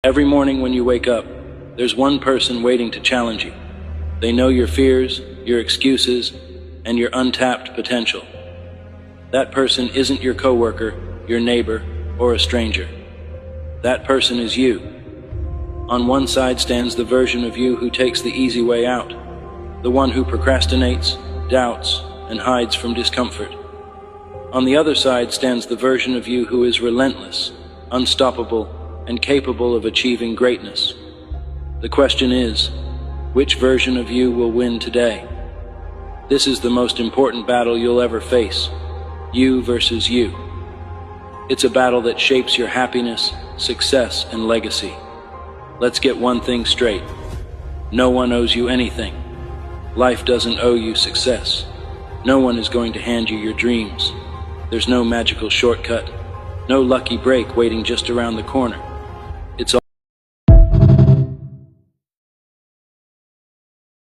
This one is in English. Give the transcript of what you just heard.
Every morning when you wake up, there's one person waiting to challenge you. They know your fears, your excuses, and your untapped potential. That person isn't your coworker, your neighbor, or a stranger. That person is you. On one side stands the version of you who takes the easy way out, the one who procrastinates, doubts, and hides from discomfort. On the other side stands the version of you who is relentless, unstoppable, and capable of achieving greatness. The question is, which version of you will win today? This is the most important battle you'll ever face, you versus you. It's a battle that shapes your happiness, success, and legacy. Let's get one thing straight. No one owes you anything. Life doesn't owe you success. No one is going to hand you your dreams. There's no magical shortcut, no lucky break waiting just around the corner.